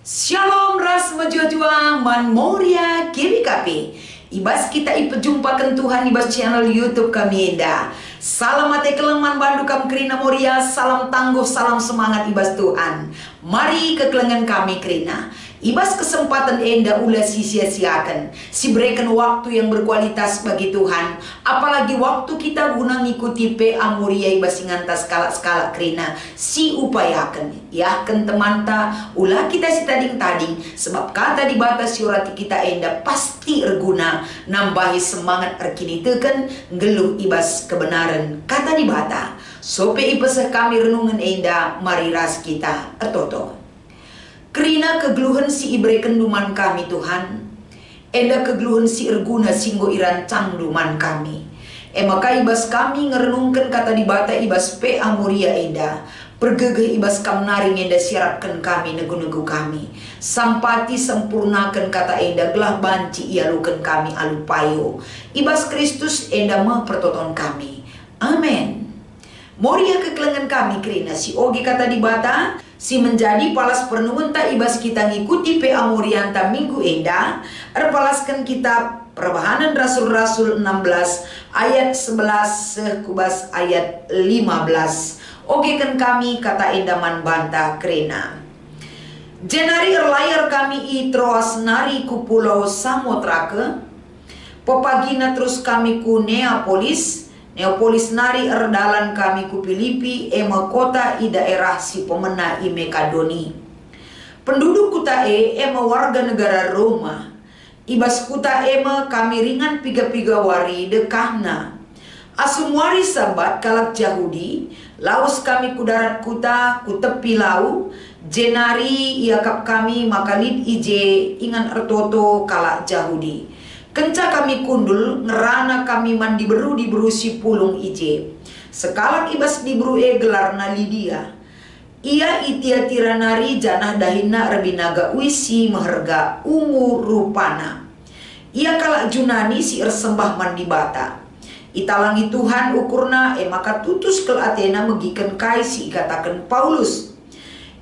Shalom ras majua man moria KBKP. Ibas kita ipejumpakan Tuhan ibas channel YouTube kami enda. Salam ate keleman bandu kam kerina moria, salam tangguh, salam semangat ibas Tuhan. Mari ke kelengan kami kerina. Ibas kesempatan enda ulah sia-siakan. Si berikan waktu yang berkualitas bagi Tuhan. Apalagi waktu kita guna ngikuti PA Muria ibas ingantas skala-skala kerina. Si upayakan. Ya kan teman ta ulah kita si tading-tading. Sebab kata di batas surati kita enda pasti erguna. Nambahi semangat erkini teken ngeluh ibas kebenaran. Kata di bata. Sope ipesah kami renungan enda mari ras kita ertoto. Kerina kegeluhan si ibreken duman kami Tuhan. Enda kegeluhan si erguna singgo irancang duman kami. Maka ibas kami ngerenungkan kata di bata ibas PA Muria enda. Pergegeh ibas kam naring enda siarapkan kami negu-negu kami. Sampati sempurnakan kata enda gelah banci ialukan kami alupayo. Ibas Kristus enda mempertoton kami. Amin. Moria kekelengan kami kerina si ogi kata di bata. Si menjadi palas perenungan ta ibas kita ngikuti PA Morianta minggu enda. Erpalaskan kitab Perbahanan Rasul-Rasul 16 ayat 11 kubas ayat 15. Oke kan kami kata endaman banta krena. Jenari erlayar kami i Troas nari ku pulau Samotrake. Popagina terus kami ku Neapolis. Neapolis nari erdalan kami ku Filipi ema kota i daerah si pemena i Makedoni. Penduduk kuta ema warga negara Roma. Ibas kuta ema kami ringan piga-piga wari dekahna. Asumwari sabat kalak Yahudi. Laus kami ku darat kuta ku tepi lau. Jenari iakap kami makalid ije ingan ertoto kalak Yahudi. Kenca kami kundul, ngerana kami mandi beru di berusi pulung ije. Sekalak ibas di beru gelarna Lydia. Ia itia tiranari janah dahina rebinaga wisi meherga ungu rupana. Ia kalak Junani si ersembah mandi bata. Italangi Tuhan ukurna maka tutus kel Athena megiken kai si ikatakan Paulus.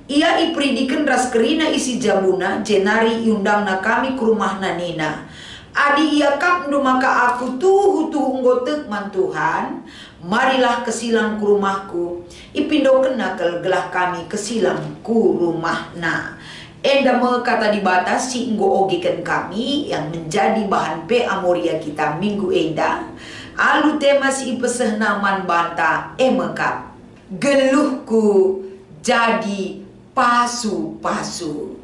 Ia ipridiken ras kerina isi jambuna jenari iundangna kami ke rumahna nina. Adi ia kap maka aku tuhu nggotek man Tuhan. Marilah kesilang ku rumahku. Ipindo kena gelah kami kesilang ku rumahna. Enda kata di batas si nggo ogiken kami yang menjadi bahan PA Moria kita minggu enda. Alu tema si ipeseh naman banta emekap. Geluhku jadi pasu-pasu.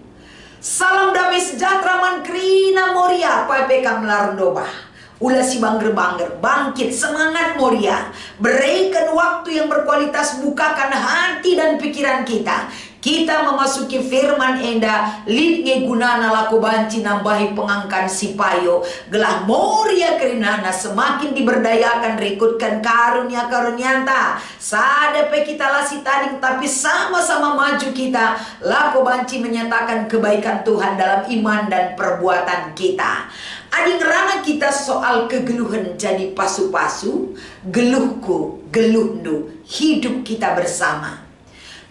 Salam damai sejahtera man kerina Moria PPK melarundobah. Ulah si bangger-bangger bangkit semangat Moria. Berikan waktu yang berkualitas, bukakan hati dan pikiran kita. Kita memasuki firman enda lid ngegunana laku banci nambahi pengangkan si payo. Gelah Moria kerinana semakin diberdayakan rikutkan karunia-karunyanta. Sadepe kita lasi tading tapi sama-sama maju kita. Laku banci menyatakan kebaikan Tuhan dalam iman dan perbuatan kita. Adi ngerana kita soal kegeluhan jadi pasu-pasu. Geluhku, geluhnu, hidup kita bersama.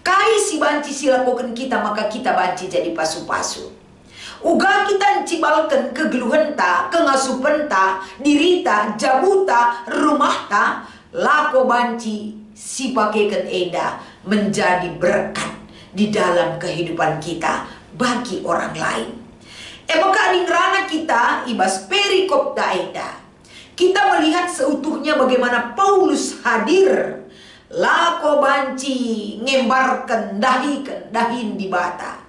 Kai si banci silakukan kita maka kita banci jadi pasu-pasu. Uga kita cibalkan kegeluhan ta, kengasupan ta, dirita, jabuta, rumah ta. Lako banci si pakaikan enda menjadi berkat di dalam kehidupan kita bagi orang lain. Maka ngerana kita ibas perikop ta enda. Kita melihat seutuhnya bagaimana Paulus hadir. Lako banci ngembarkan dahin di bata.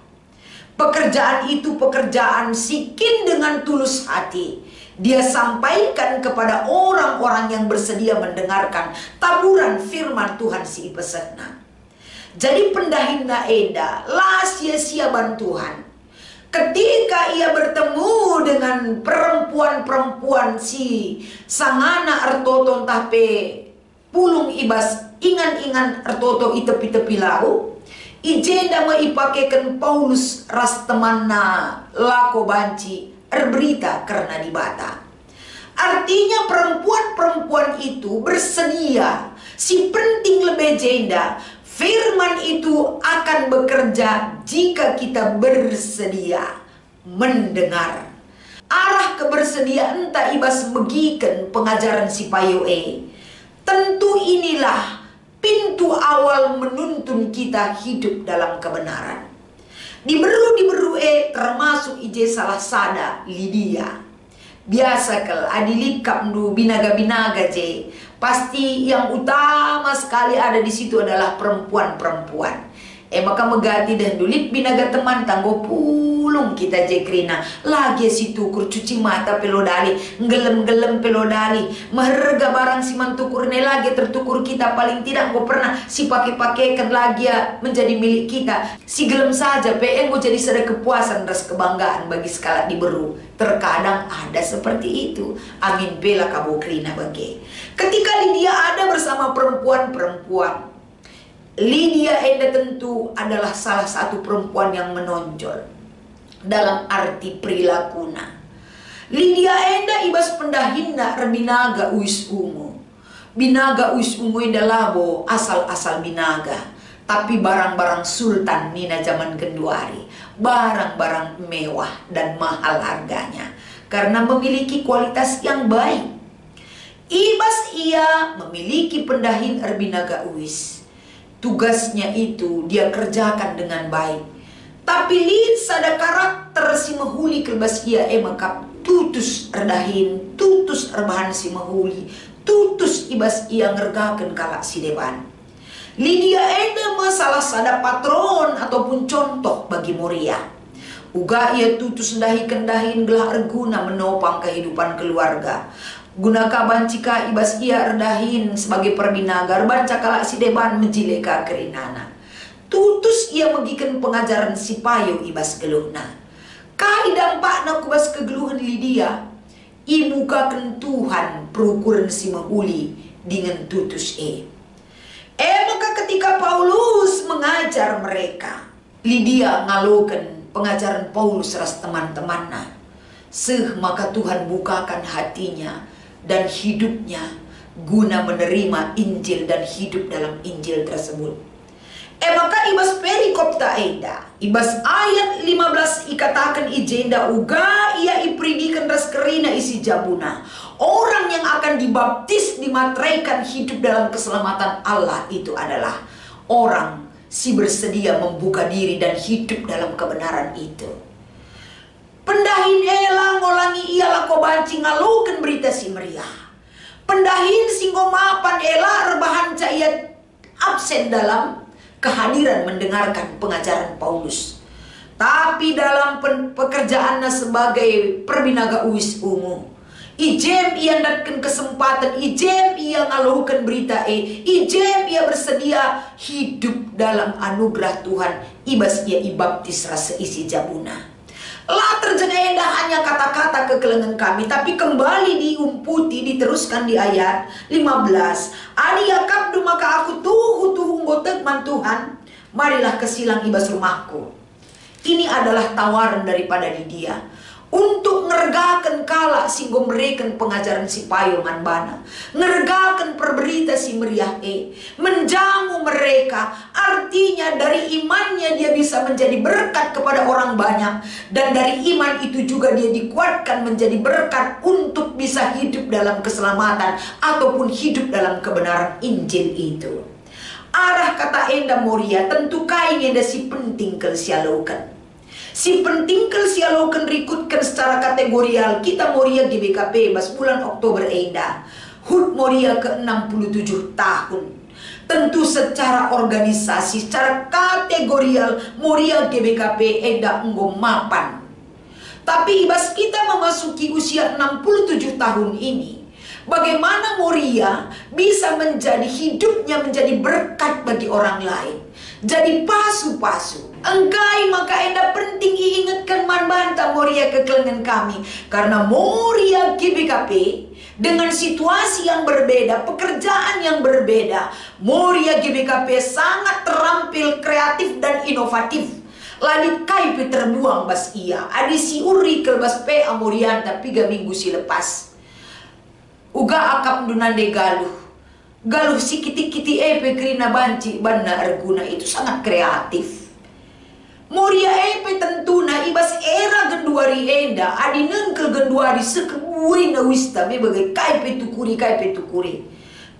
Pekerjaan itu pekerjaan sikin dengan tulus hati. Dia sampaikan kepada orang-orang yang bersedia mendengarkan taburan firman Tuhan si ipesena. Jadi pendahinna eda lah sia-sia bantuan. Ketika ia bertemu dengan perempuan-perempuan si sangana ertoton tape pulung ibas ingan-ingan ertoto itepi-tepi lau. Ijenda maipakekan Paulus ras temanna lako banci erberita karena di bata. Artinya perempuan-perempuan itu bersedia. Si penting lebih jenda Firman itu akan bekerja jika kita bersedia mendengar. Arah kebersediaan tak ibas megiken pengajaran si payo tentu inilah pintu awal menuntun kita hidup dalam kebenaran. Diberu termasuk ije salah sada Lydia. Biasa kel adilikap du binaga-binaga je. Pasti yang utama sekali ada di situ adalah perempuan-perempuan. Maka megati dan dulit binaga teman tanggo pulung kita je krina. Lagi situ kur cuci mata pelodali, ngelem-ngelem pelodali. Meherga barang si mantukur ne lagi tertukur kita paling tidak go pernah si pakai-pakaikan lagi ya menjadi milik kita. Si gelem saja PN go jadi sada kepuasan ras kebanggaan bagi skala diberu. Terkadang ada seperti itu. Amin bela kabo krina bagi. Ketika Lydia ada bersama perempuan-perempuan, Lydia tentu adalah salah satu perempuan yang menonjol dalam arti perilakuna. Lydia ibas pendahinda rebinaga uis ungu. Binaga uis ungu labo asal-asal binaga. Tapi barang-barang sultan nina zaman kenduari. Barang-barang mewah dan mahal harganya. Karena memiliki kualitas yang baik. Ibas ia memiliki pendahin erbinaga uis. Tugasnya itu dia kerjakan dengan baik. Tapi lihat sada karakter si mahuli kelbas ia emakap tutus erdahin, tutus erbahan si mahuli, tutus ibas ia ngergakan kalak si deban. Lydia salah sada patron ataupun contoh bagi Moria. Uga ia tutus ndahi kendahin gelah erguna menopang kehidupan keluarga. Gunaka bancika ibas ia erdahin sebagai perbinagar banca kalak si deban menjileka kerinana. Tutus ia megikan pengajaran si payo ibas geluhna. Kaidang pakna kubas kegeluhan Lydia. Ibukakan Tuhan perukuran si mahuli dengan tutus maka ketika Paulus mengajar mereka, Lydia ngalokan pengajaran Paulus ras teman-temanna. Maka Tuhan bukakan hatinya dan hidupnya guna menerima Injil dan hidup dalam Injil tersebut. Maka ibas perikop taeda, ibas ayat 15 ikatakan ijenda uga ia ipridikan ras kerina isi jabuna. Orang yang akan dibaptis dimateraikan hidup dalam keselamatan Allah itu adalah orang si bersedia membuka diri dan hidup dalam kebenaran itu. Pendahin ngolangi ialah ko banci ngalukan berita si meriah. Pendahin singgo mapan rebahan caya absen dalam kehadiran mendengarkan pengajaran Paulus. Tapi dalam pekerjaannya sebagai perbinaga uis ungu, ijem ia datkan kesempatan, ijem ia ngalukan berita ijem ia bersedia hidup dalam anugerah Tuhan. Ibas ia ibaptis rasa isi jabuna. Lah terjengenda hanya kata-kata kekelengan kami, tapi kembali diumputi, diteruskan di ayat 15. Adi yakabdu maka aku tuhu nggotegman Tuhan, marilah kesilang ibas rumahku. Ini adalah tawaran daripada Lydia untuk ngergakan kala si gomreken pengajaran si payo manbana, ngergakan perberita si meriah menjamu mereka. Artinya dari imannya dia bisa menjadi berkat kepada orang banyak, dan dari iman itu juga dia dikuatkan menjadi berkat untuk bisa hidup dalam keselamatan ataupun hidup dalam kebenaran Injil itu. Arah kata enda Moria tentu kain enda si penting kelsialokan. Si penting kelsialokan rikutkan secara kategorial kita Moria GBKP bas bulan Oktober enda. HUT Moria ke-67 tahun. Tentu secara organisasi, secara kategorial Moria GBKP enda enggom mapan. Tapi ibas kita memasuki usia 67 tahun ini, bagaimana Moria bisa menjadi hidupnya menjadi berkat bagi orang lain, jadi pasu-pasu. Engkai maka enda penting ingatkan manbanta Moria kekelengan kami, karena Moria GBKP dengan situasi yang berbeda, pekerjaan yang berbeda, Moria GBKP sangat terampil, kreatif dan inovatif. Ladit kaipi terbuang bas ia, adi si uri kelbas pe amorianta 3 minggu si lepas. Uga akap dunande galuh. Galuh si kiti-kiti epe kerina banci banna erguna itu sangat kreatif. Moria epe tentuna ibas era genduari enda adi nengkel genduari sekebui na wista me bagai kaipe tukuri.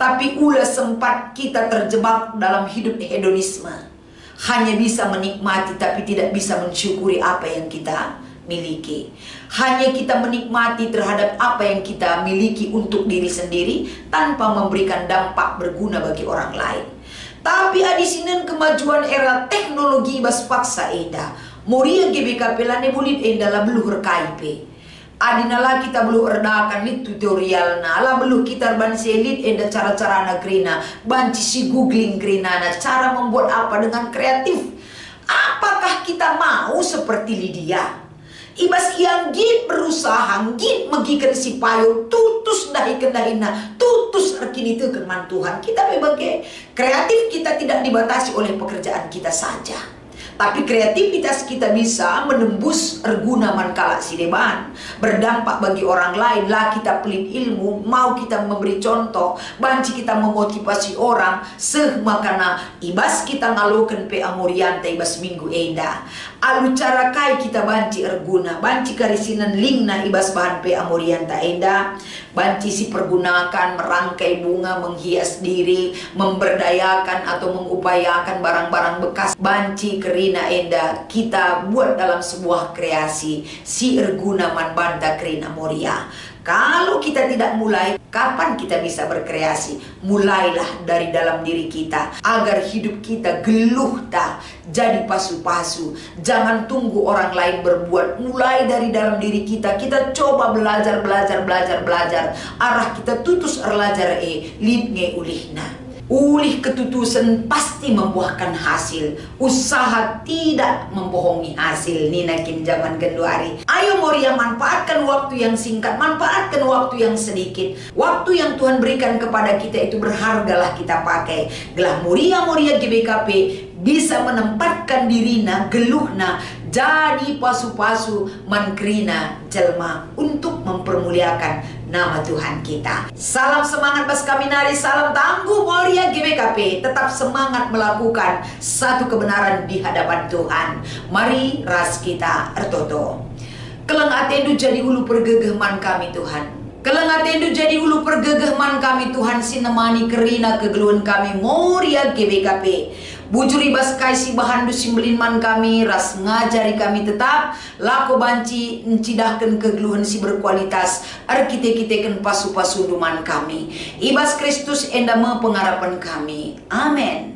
Tapi ulah sempat kita terjebak dalam hidup hedonisme. Hanya bisa menikmati tapi tidak bisa mensyukuri apa yang kita miliki. Hanya kita menikmati terhadap apa yang kita miliki untuk diri sendiri tanpa memberikan dampak berguna bagi orang lain. Tapi adisinan kemajuan era teknologi bas paksa enda Moria GBKP lane bulit enda la beluhur kaipe. Adinala kita beluh erdakan lit tutorial na la beluh kita banselit enda cara-cara na krina banci si googling krina na cara membuat apa dengan kreatif. Apakah kita mau seperti Lydia? Ibas yang git berusaha git megikan si payo tutus dahi kendahina tutus erkini itu keman Tuhan. Kita sebagai kreatif kita tidak dibatasi oleh pekerjaan kita saja, tapi kreativitas kita bisa menembus erguna mankala si deban berdampak bagi orang lain. Lah kita pelit ilmu, mau kita memberi contoh, banci kita memotivasi orang makana ibas kita ngalukan pe amorianta ibas minggu enda alu cara kai kita banci erguna banci karisinan lingna ibas bahan pe amorianta enda banci si pergunakan merangkai bunga menghias diri, memberdayakan atau mengupayakan barang-barang bekas banci kerina enda kita buat dalam sebuah kreasi si erguna manbanta kerina moria. Kalau kita tidak mulai, kapan kita bisa berkreasi? Mulailah dari dalam diri kita agar hidup kita geluh tak jadi pasu-pasu. Jangan tunggu orang lain berbuat, mulai dari dalam diri kita. Kita coba belajar. Arah kita tutus erlajar lidnge ulihna. Ulih ketutusan pasti membuahkan hasil. Usaha tidak membohongi hasil. Ninakin zaman genduari. Ayo Moria, manfaatkan waktu yang singkat, manfaatkan waktu yang sedikit. Waktu yang Tuhan berikan kepada kita itu berhargalah kita pakai. Gelah Moria GBKP bisa menempatkan dirina geluhna jadi pasu-pasu mankrina jelma untuk mempermuliakan nama Tuhan kita. Salam semangat bas kaminari, salam tangguh Moria GBKP. Tetap semangat melakukan satu kebenaran di hadapan Tuhan. Mari ras kita ertoto. Keleng atendu jadi ulu pergegehman kami Tuhan. Keleng atendu jadi ulu pergegehman kami Tuhan, sinemani kerina kegeluhan kami Moria GBKP. Bujuri bas kaisi bahan dusimbelin man kami, ras ngajari kami tetap lako banci encidahkan kegeluhan si berkualitas arkite-kitekan pasu-pasu duman kami. Ibas Kristus enda me pengarapan kami. Amin.